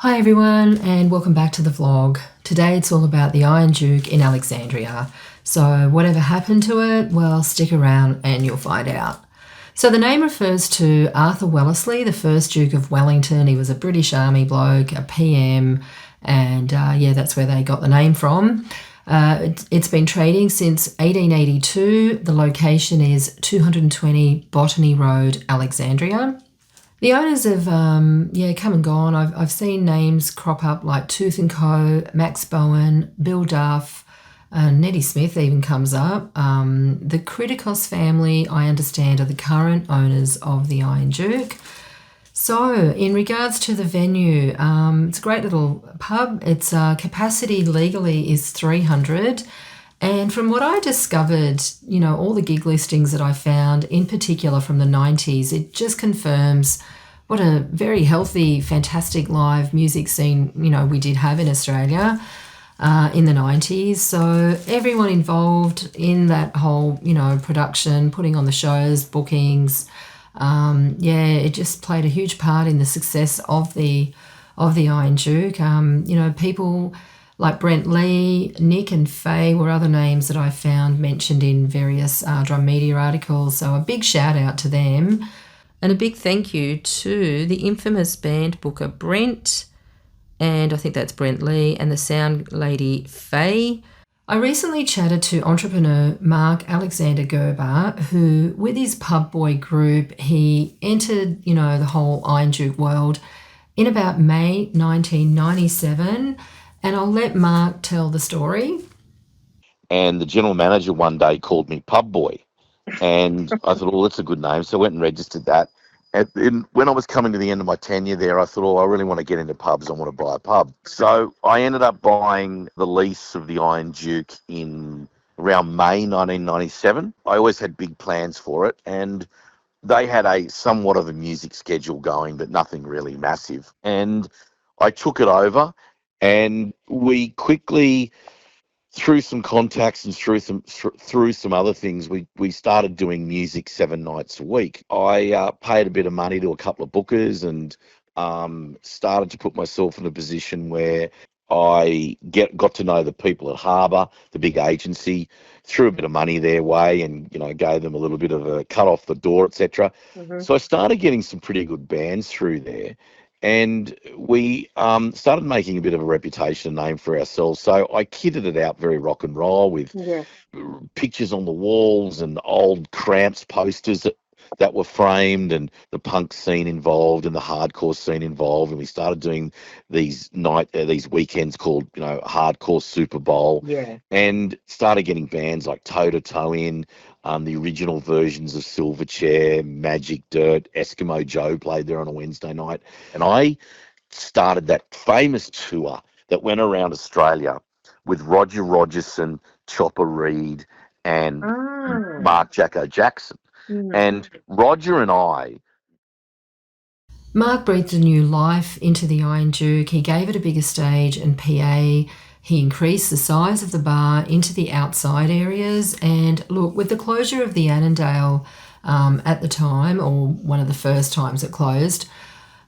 Hi everyone, and welcome back to the vlog. Today it's all about the Iron Duke in Alexandria. So whatever happened to it, well, stick around and you'll find out. So the name refers to Arthur Wellesley, the first Duke of Wellington. He was a British Army bloke, a PM, and that's where they got the name from. It's been trading since 1882. The location is 220 Botany Road, Alexandria. The owners have, come and gone. I've seen names crop up like Tooth and Co, Max Bowen, Bill Duff, Neddy Smith even comes up. The Criticos family, I understand, are the current owners of the Iron Duke. So, in regards to the venue, it's a great little pub. Its capacity legally is 300. And from what I discovered, all the gig listings that I found, in particular from the 90s, it just confirms what a very healthy, fantastic live music scene, we did have in Australia in the 90s. So everyone involved in that whole, production, putting on the shows, bookings, it just played a huge part in the success of the Iron Duke. People like Brent Lee, Nick and Faye were other names that I found mentioned in various drum media articles. So a big shout out to them. And a big thank you to the infamous band booker Brent, and I think that's Brent Lee, and the sound lady Faye. I recently chatted to entrepreneur Mark Alexander-Erber, who, with his pub boy group, he entered, the whole Iron Duke world in about May 1997. And I'll let Mark tell the story. And the general manager one day called me Pub Boy. And I thought, well, that's a good name. So I went and registered that. And when I was coming to the end of my tenure there, I thought, I really want to get into pubs. I want to buy a pub. So I ended up buying the lease of the Iron Duke in around May 1997. I always had big plans for it. And they had a somewhat of a music schedule going, but nothing really massive. And I took it over. And we quickly, through some contacts and through some other things, we started doing music 7 nights a week. I paid a bit of money to a couple of bookers and started to put myself in a position where I got to know the people at Harbour, the big agency, threw a bit of money their way, and gave them a little bit of a cut off the door, etc. Mm-hmm. So I started getting some pretty good bands through there. And we started making a bit of a reputation name for ourselves. So I kitted it out very rock and roll with pictures on the walls and old Cramps posters that were framed, and the punk scene involved and the hardcore scene involved. And we started doing these weekends called, Hardcore Super Bowl. Yeah. And started getting bands like Toe to Toe in. The original versions of Silverchair, Magic Dirt, Eskimo Joe played there on a Wednesday night. And I started that famous tour that went around Australia with Roger Rogerson, Chopper Reed, and Mark Jacko Jackson. And Roger and I... Mark breathed a new life into the Iron Duke. He gave it a bigger stage and PA. He increased the size of the bar into the outside areas. And look, with the closure of the Annandale at the time, or one of the first times it closed,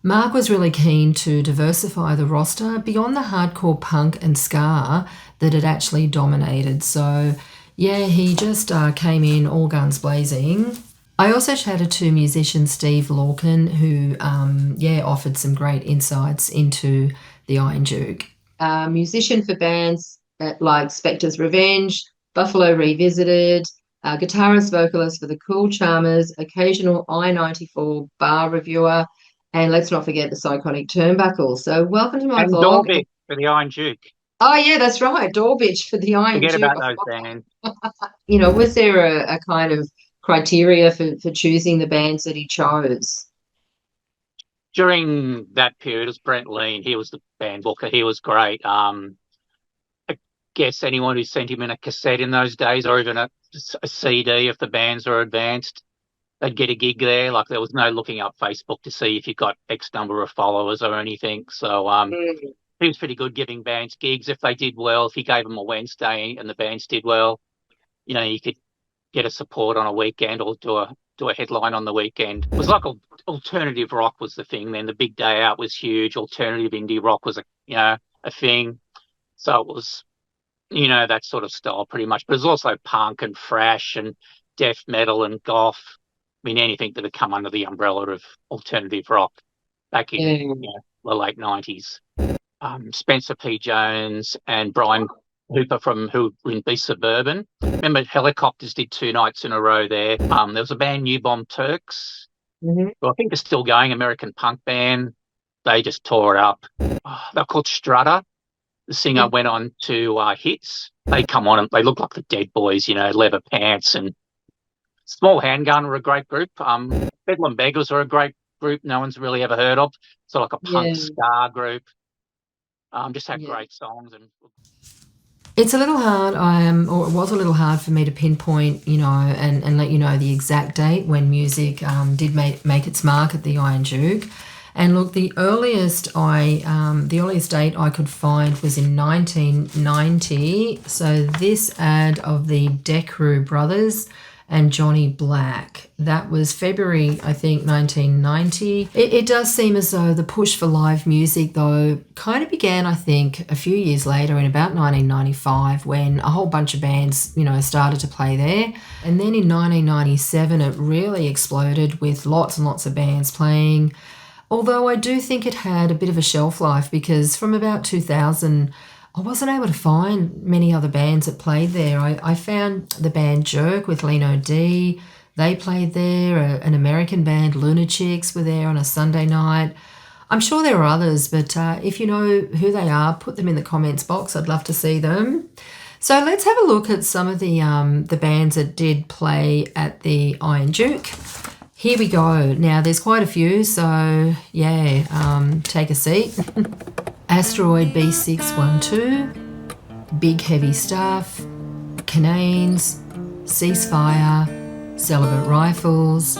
Mark was really keen to diversify the roster beyond the hardcore punk and ska that had actually dominated. So, he just came in all guns blazing. I also chatted to musician Steve Lorcan, who, offered some great insights into the Iron Duke. Musician for bands like Spectre's Revenge, Buffalo Revisited, guitarist, vocalist for the Cool Charmers, occasional I-94 bar reviewer, and let's not forget the Psychotic Turnbuckle. So welcome to my vlog. And Dorbitch for the Iron Duke. Oh, yeah, that's right. Dorbitch for the Iron Duke. Forget about those bands. Was there a kind of criteria for choosing the bands that he chose? During that period, it was Brent Lee. He was the band booker. He was great. I guess anyone who sent him in a cassette in those days, or even a CD, if the bands were advanced, they'd get a gig there. Like, there was no looking up Facebook to see if you got X number of followers or anything. So he was pretty good giving bands gigs. If they did well, if he gave them a Wednesday and the bands did well, you could get a support on a weekend or do a do a headline on the weekend. It was like alternative rock was the thing then. The Big Day Out was huge. Alternative indie rock was a thing. So it was, that sort of style pretty much. But it was also punk and thrash and death metal and goth. I mean, anything that had come under the umbrella of alternative rock back in the late 90s. Spencer P. Jones and Brian Hooper who were in Be Suburban. Remember, Helicopters did 2 nights in a row there. There was a band, New Bomb Turks, who I think is still going, American punk band. They just tore it up. They're called Strutter. The singer went on to Hits. They come on and they look like the Dead Boys, leather pants. And Small Handgun were a great group. Bedlam Beggars are a great group no one's really ever heard of. So like a punk ska group. Just had great songs. And it's a little hard, or it was a little hard for me to pinpoint, and let you know the exact date when music did make its mark at the Iron Duke. And look, the earliest date I could find was in 1990. So this ad of the Decru Brothers and Johnny Black, that was February, I think, 1990. It does seem as though the push for live music, though, kind of began, I think, a few years later in about 1995 when a whole bunch of bands, started to play there. And then in 1997, it really exploded with lots and lots of bands playing. Although I do think it had a bit of a shelf life because from about 2000, I wasn't able to find many other bands that played there. I found the band Jerk with Leno D. They played there. An American band, Lunatics, were there on a Sunday night. I'm sure there are others, but if you know who they are, put them in the comments box. I'd love to see them. So let's have a look at some of the bands that did play at the Iron Duke. Here we go. Now, there's quite a few, so take a seat. Asteroid B612, Big Heavy Stuff, Cananes, Ceasefire, Celibate Rifles,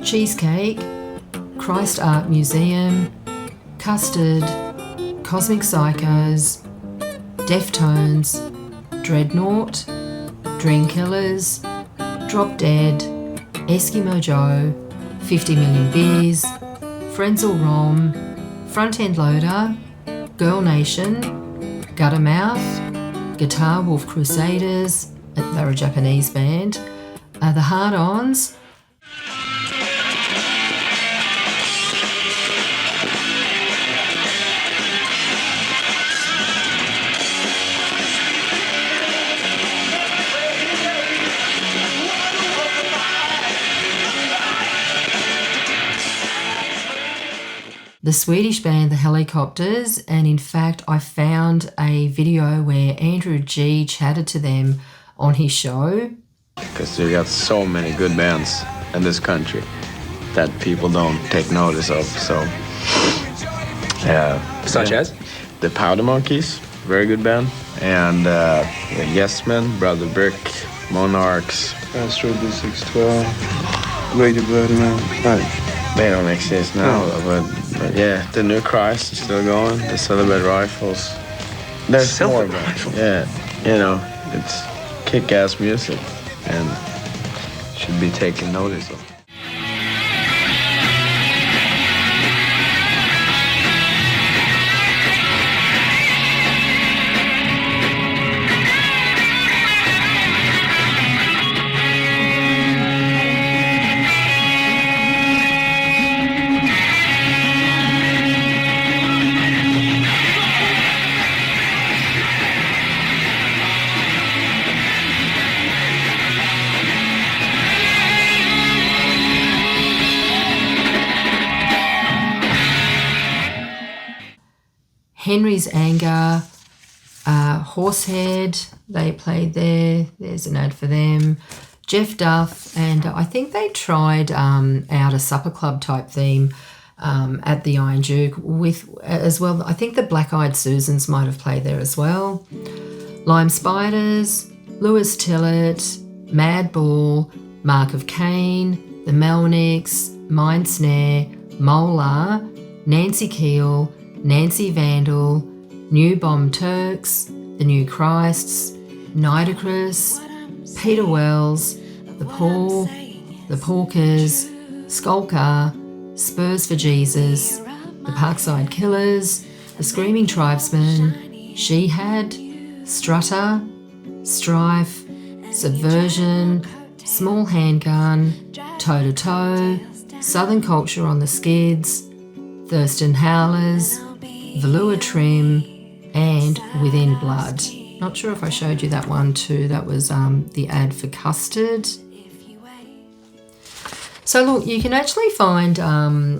Cheesecake, Christ Art Museum, Custard, Cosmic Psychos, Deftones, Dreadnought, Dream Killers, Drop Dead, Eskimo Joe, 50 Million Beers, Frenzel Rom, Front End Loader, Girl Nation, Guttermouth, Guitar Wolf Crusaders, they're a Japanese band, the Hard-Ons, the Swedish band, the Helicopters, and in fact, I found a video where Andrew G chatted to them on his show. Because you got so many good bands in this country that people don't take notice of, so... Such as? The Powder Monkeys, very good band, and the Yes Men, Brother Brick, Monarchs. Asteroid B612, Lady Bloodman. They don't exist now, but yeah, the New Christ is still going. The Celibate Rifles. There's more bands. Yeah, it's kick-ass music and should be taken notice of. Henry's Anger, Horsehead, they played there. There's an ad for them. Jeff Duff, and I think they tried out a supper club type theme at the Iron Duke with as well. I think the Black Eyed Susans might have played there as well. Lime Spiders, Lewis Tillett, Mad Bull, Mark of Cain, the Melnicks, Mind Snare, Molar, Nancy Keel, Nancy Vandal, New Bomb Turks, The New Christs, Nidacris, Peter Wells, The Poor, the Porkers, Skulker, Spurs for Jesus, the Parkside Killers, the Screaming Tribesmen, She-Had, Strutter, Strife, Subversion, Small Handgun, Toe to Toe, Southern Culture on the Skids, Thurston Howlers, Velour Trim, and Within Blood. Not sure if I showed you that one too. That was the ad for custard. So look, you can actually find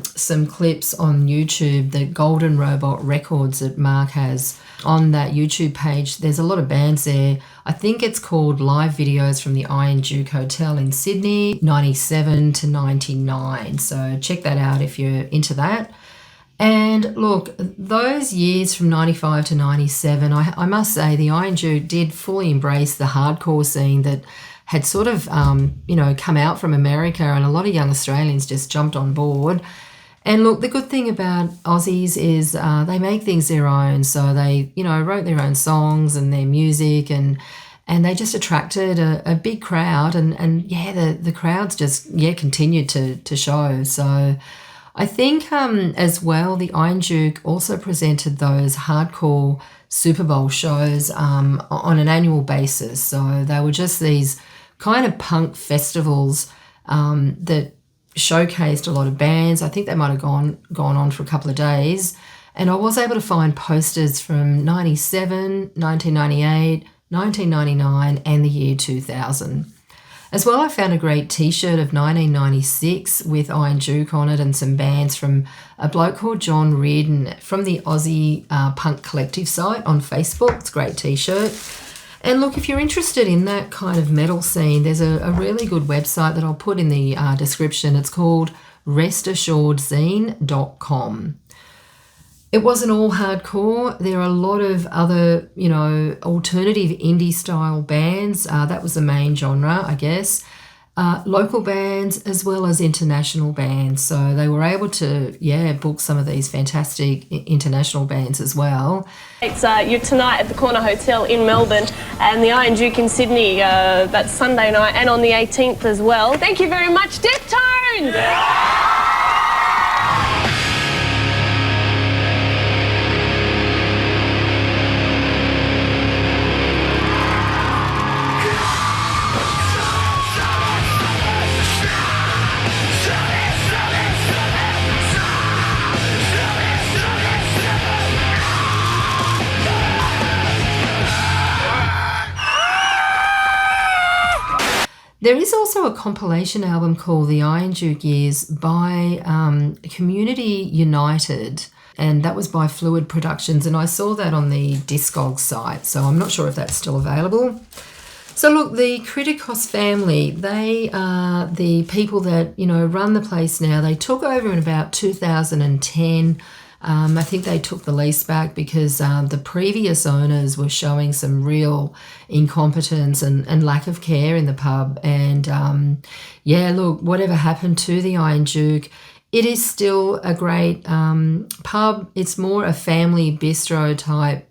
some clips on YouTube, the Golden Robot Records that Mark has on that YouTube page. There's a lot of bands there. I think it's called Live Videos from the Iron Duke Hotel in Sydney, 97 to 99. So check that out if you're into that. And look, those years from 95 to 97, I must say the Iron Duke did fully embrace the hardcore scene that had sort of, come out from America, and a lot of young Australians just jumped on board. And look, the good thing about Aussies is they make things their own. So they, wrote their own songs and their music, and they just attracted a big crowd. And the crowds just, continued to show. So I think as well, the Iron Duke also presented those hardcore Super Bowl shows on an annual basis. So they were just these kind of punk festivals that showcased a lot of bands. I think they might have gone on for a couple of days. And I was able to find posters from 97, 1998, 1999, and the year 2000. As well, I found a great T-shirt of 1996 with Iron Duke on it and some bands from a bloke called John Reardon from the Aussie Punk Collective site on Facebook. It's a great T-shirt. And look, if you're interested in that kind of metal scene, there's a really good website that I'll put in the description. It's called restassuredZine.com. It wasn't all hardcore. There are a lot of other, alternative indie style bands. That was the main genre, I guess. Local bands as well as international bands. So they were able to, book some of these fantastic international bands as well. It's you're tonight at the Corner Hotel in Melbourne and the Iron Duke in Sydney. That's Sunday night and on the 18th as well. Thank you very much, Deftones! There is also a compilation album called The Iron Duke Years by Community United, and that was by Fluid Productions, and I saw that on the Discogs site, so I'm not sure if that's still available. So look, the Criticos family, they are the people that, run the place now. They took over in about 2010. I think they took the lease back because the previous owners were showing some real incompetence and lack of care in the pub. And look, whatever happened to the Iron Duke, it is still a great pub. It's more a family bistro type,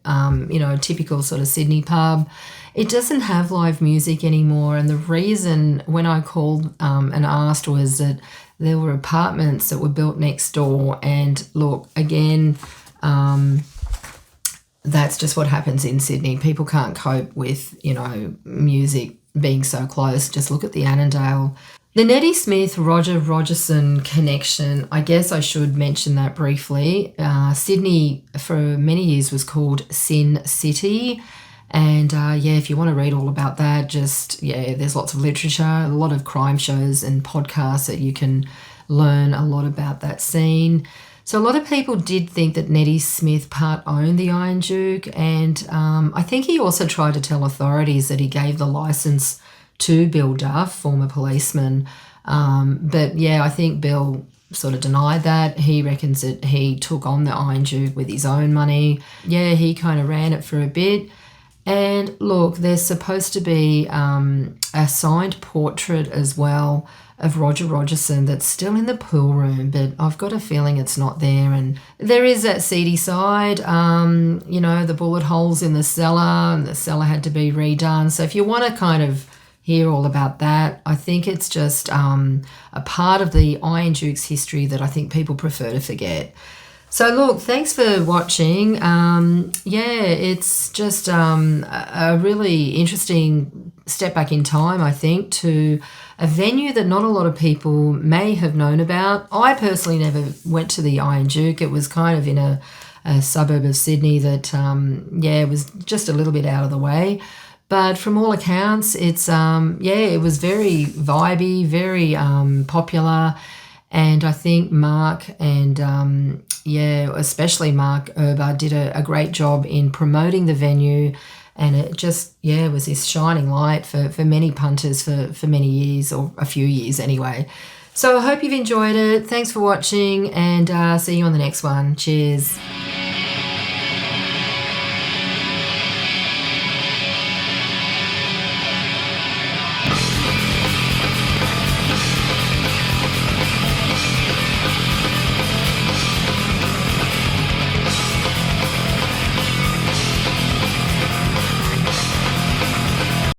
typical sort of Sydney pub. It doesn't have live music anymore. And the reason when I called and asked was that there were apartments that were built next door. And look, again, that's just what happens in Sydney. People can't cope with, music being so close. Just look at the Annandale. The Neddy Smith, Roger Rogerson connection, I guess I should mention that briefly. Sydney for many years was called Sin City. And if you want to read all about that, there's lots of literature, a lot of crime shows and podcasts that you can learn a lot about that scene. So a lot of people did think that Neddy Smith part owned the Iron Duke, and I think he also tried to tell authorities that he gave the license to Bill Duff, former policeman. I think Bill sort of denied that. He reckons that he took on the Iron Duke with his own money. Yeah, he kind of ran it for a bit. And look, there's supposed to be a signed portrait as well of Roger Rogerson that's still in the pool room, but I've got a feeling it's not there. And there is that seedy side, the bullet holes in the cellar, and the cellar had to be redone. So if you want to kind of hear all about that. I think it's just a part of the Iron Duke's history that I think people prefer to forget. So look, thanks for watching. It's just a really interesting step back in time, I think, to a venue that not a lot of people may have known about. I personally never went to the Iron Duke. It was kind of in a suburb of Sydney that, was just a little bit out of the way. But from all accounts, it's, it was very vibey, very popular. And I think Mark and, especially Mark Alexander-Erber did a great job in promoting the venue. And it just, was this shining light for many punters for many years, or a few years anyway. So I hope you've enjoyed it. Thanks for watching, and see you on the next one. Cheers.